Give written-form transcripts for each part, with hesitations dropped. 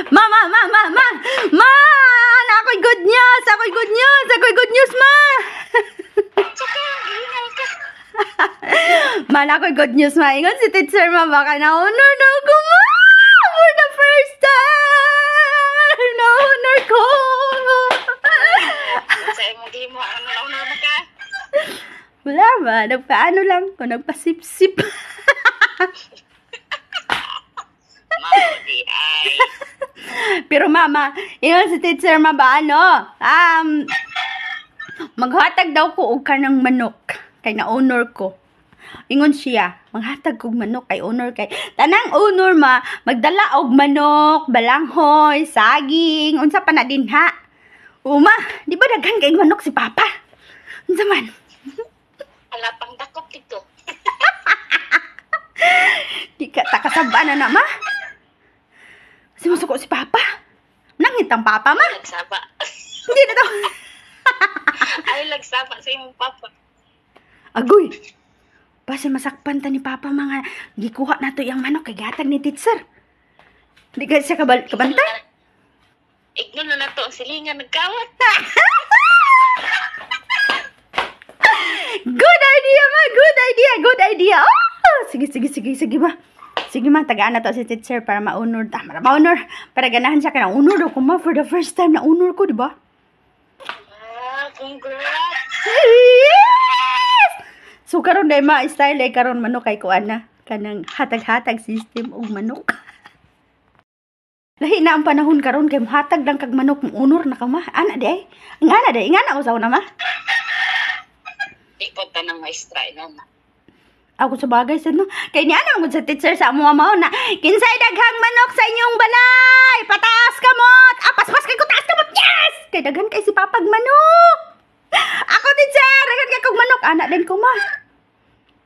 Ma, ma, ma, ma, ma! Ma! Ako'y good news! Ako'y good news! Ako'y good news, ma! Ma, ako'y good news, ma. Ingon si teacher, ma. Baka na-honor na ako, ma! For the first time! Na-honor ko! Sa'yo mo, di mo. Ano na-honor mo ka? Wala ba? Nagpaano lang ko. Nagpasip-sip. Maudi ay. Pero mama, ingon si teacher, ma ba ano? Maghatag daw ko og kanang manok. Kay na-honor ko. Ingon siya, maghatag kog manok kay honor kay. Tanang honor ma, magdala og manok, balanghoy, saging, unsa pa na din ha. Uma, di ba daghan kay manok si papa? Unsa man? Alapang dakop dito. Di ka takasaba na ma? Si masuko si papa. Nangit ang papa ma. Lagsaba. Hindi na daw. Ay, lagsaba sa imong papa. Agoy. Basta masakpan ta ni papa mga gikuha na to yung manok kay gatag ni teacher. Di ka siya kabantay? Ignon na to ang silingan nagkawat. Good idea, ma! Good idea! Good idea! Oh! Sige, sige, sige, sige, ma. Sige, ma. Tagaan na to si teacher para ma-honor. Ma-honor. Para ganahan siya ka na-honor daw ko, ma. For the first time na-honor ko, di ba? Congrats! Yes! So, karon day ma, style ay karon manok kay kuan na. Kanang hatag-hatag system og manok. Lahi na ang panahon karon kay hatag lang kag manok honor na ka ma. Ana di ay. Ngana di, ngana usaw na ma. Ipot ta ng maestra ina na. Ako sa bagay sa no. Kay ni ana mo sa teacher sa amo mao na. Kinsay daghang manok sa inyong balay? Pataas ka mo. Pas kay ko taas ka mo. Yes! Kay daghan kay si papag manok. Ako teacher, daghan kay kog manok ana din ko ma.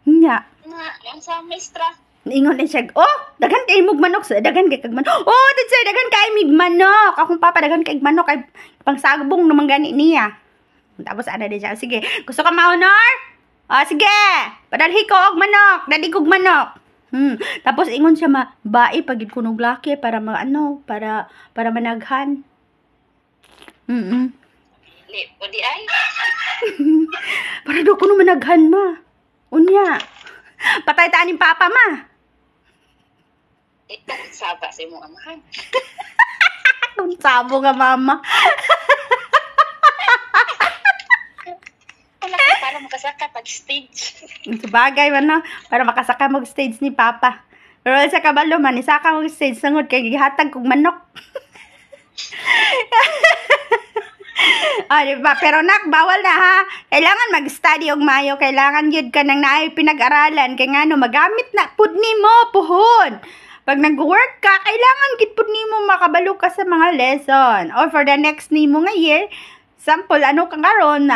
Nya. Na, yan sa maestra. Ingon din siya, oh, daghan kay mog manok sa daghan kay kag manok. Oh, teacher, daghan kay mig manok. Akong papa daghan kay manok kay pangsagbong naman gani niya. Tapos ana din siya, sige, gusto ka ma-honor? Ah, sige. Padalhi ko og manok, dali kog manok. Tapos ingon siya bae pagid kunog laki para ano, para managhan. Li, o di ay. Para daw kuno managhan ma. Unya. Patay ta ni papa ma. Ito, saba sa imong amahan. Kung sabo nga mama. Wala ka para makasaka pag stage. Sabagay man no, para makasaka mag stage ni papa. Pero sa kabalo man, isaka mag stage sangod kay gihatag kog manok. Diba? Pero nak, bawal na ha. Kailangan mag-study og mayo. Kailangan yun ka nang naay pinag-aralan. Kaya nga no, magamit na pud nimo puhon. Pag nag-work ka, kailangan gid pud nimo makabalo ka sa mga lesson. Or for the next nimo nga year, sample, ano kang karon,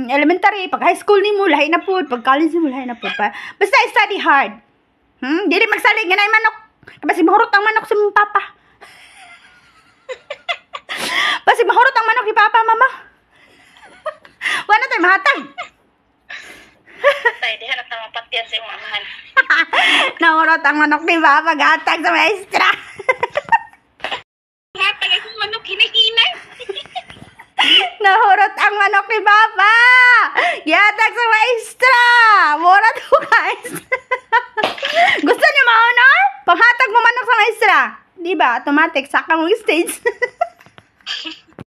elementary, pag high school nimo, lahi na pud. Pag college nimo, lahi na pud pa. Basta study hard. Dili magsalig nga na manok. Kasi mahurot ang manok sa mong papa. Kasi mahurot ang manok ni papa, mama. Wala tayo mahatag. Tay, di hanap na mapatyan sa imong amahan. Nahurot ang manok ni papa, gatag sa maestra. Hatag akong manok, hinahinay. Nahurot ang manok ni papa. Gatag sa maestra. Mura to, guys. Gusto niyo ma-honor? Panghatag mo manok sa maestra. Diba? Automatic, saka mo stage.